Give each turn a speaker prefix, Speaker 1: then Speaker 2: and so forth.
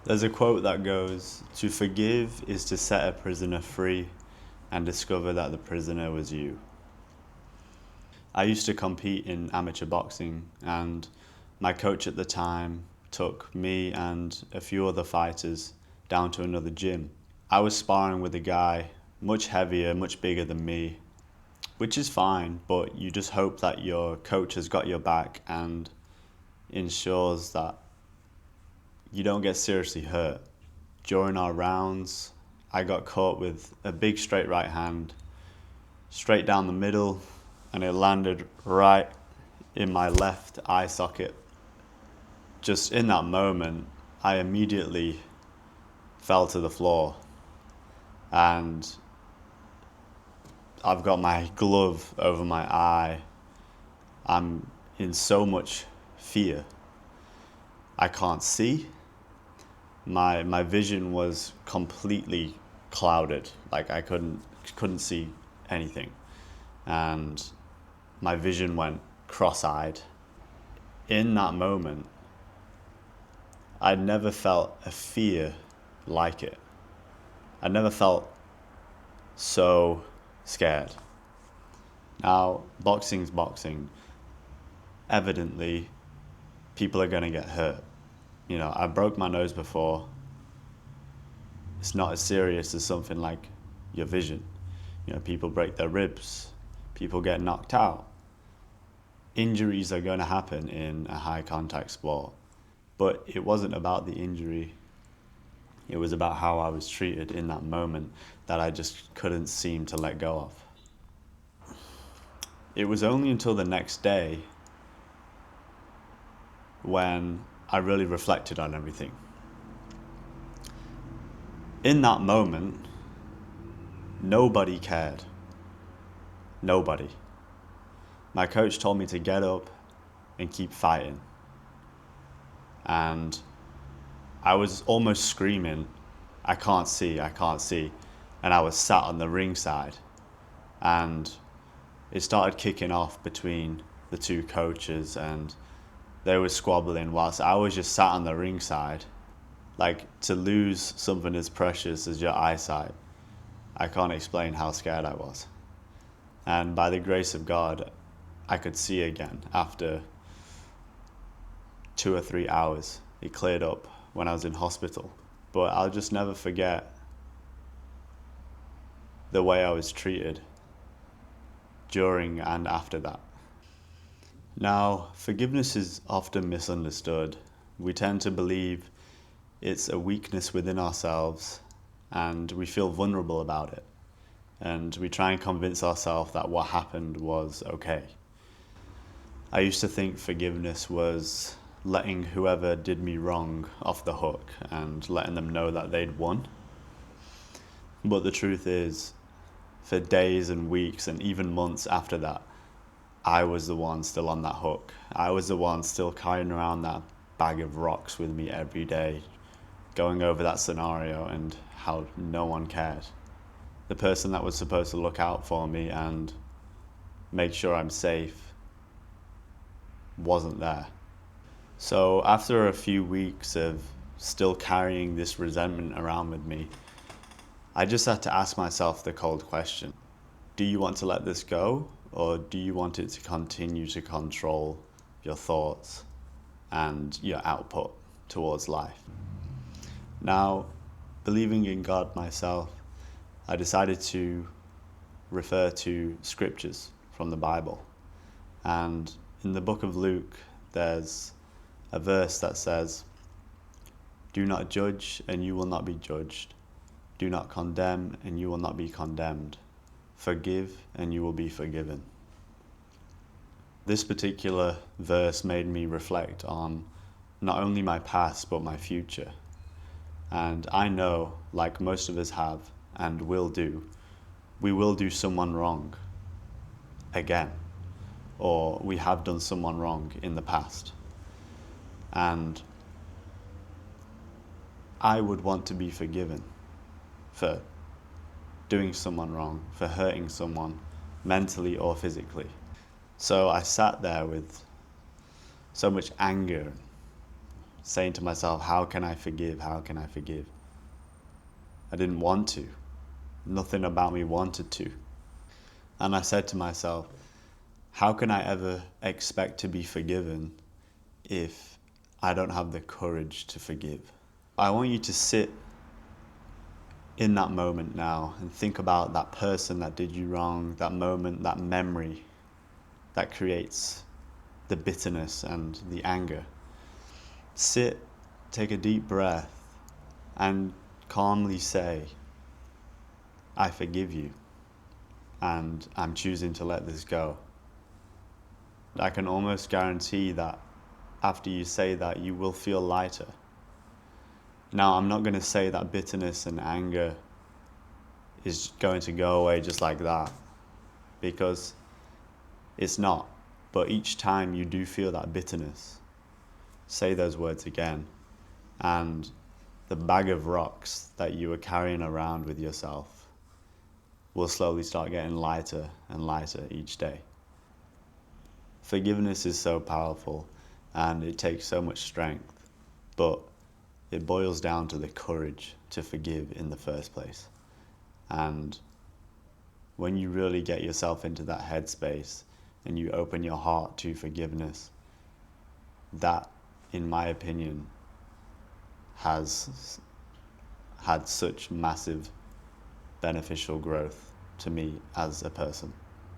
Speaker 1: There's a quote that goes, "To forgive is to set a prisoner free and discover that the prisoner was you." I used to compete in amateur boxing, and my coach at the time took me and a few other fighters down to another gym. I was sparring with a guy much heavier, much bigger than me, which is fine, but you just hope that your coach has got your back and ensures that you don't get seriously hurt. During our rounds, I got caught with a big straight right hand, straight down the middle, and it landed right in my left eye socket. Just in that moment, I immediately fell to the floor, and I've got my glove over my eye. I'm in so much fear. I can't see. My vision was completely clouded. Like I couldn't see anything. And my vision went cross-eyed. In that moment, I'd never felt a fear like it. I never felt so scared. Now, boxing's boxing. Evidently, people are going to get hurt. You know, I broke my nose before. It's not as serious as something like your vision. You know, people break their ribs, people get knocked out. Injuries are going to happen in a high contact sport, but it wasn't about the injury. It was about how I was treated in that moment that I just couldn't seem to let go of. It was only until the next day when I really reflected on everything. In that moment, nobody cared. Nobody. My coach told me to get up and keep fighting. And I was almost screaming, I can't see, I can't see. And I was sat on the ringside. And it started kicking off between the two coaches, and they were squabbling whilst I was just sat on the ringside. Like, to lose something as precious as your eyesight, I can't explain how scared I was. And by the grace of God, I could see again after 2 or 3 hours. It cleared up when I was in hospital. But I'll just never forget the way I was treated during and after that. Now, forgiveness is often misunderstood. We tend to believe it's a weakness within ourselves, and we feel vulnerable about it. And we try and convince ourselves that what happened was okay. I used to think forgiveness was letting whoever did me wrong off the hook and letting them know that they'd won. But the truth is, for days and weeks and even months after that, I was the one still on that hook. I was the one still carrying around that bag of rocks with me every day, going over that scenario and how no one cared. The person that was supposed to look out for me and make sure I'm safe wasn't there. So after a few weeks of still carrying this resentment around with me, I just had to ask myself the cold question: do you want to let this go, or do you want it to continue to control your thoughts and your output towards life? Now, believing in God myself, I decided to refer to scriptures from the Bible. And in the book of Luke, there's a verse that says, "Do not judge, and you will not be judged. Do not condemn, and you will not be condemned. Forgive, and you will be forgiven." This particular verse made me reflect on not only my past, but my future. And I know, like most of us have and will do, we will do someone wrong again, or we have done someone wrong in the past. And I would want to be forgiven for doing someone wrong, for hurting someone mentally or physically. So I sat there with so much anger, saying to myself, how can I forgive? How can I forgive? I didn't want to. Nothing about me wanted to. And I said to myself, how can I ever expect to be forgiven if I don't have the courage to forgive? I want you to sit in that moment now and think about that person that did you wrong, that moment, that memory that creates the bitterness and the anger. Sit, take a deep breath, and calmly say, I forgive you, and I'm choosing to let this go. I can almost guarantee that after you say that, you will feel lighter. Now, I'm not going to say that bitterness and anger is going to go away just like that, because it's not. But each time you do feel that bitterness, say those words again, and the bag of rocks that you were carrying around with yourself will slowly start getting lighter and lighter each day. Forgiveness is so powerful and it takes so much strength, but it boils down to the courage to forgive in the first place. And when you really get yourself into that headspace and you open your heart to forgiveness, that, in my opinion, has had such massive beneficial growth to me as a person.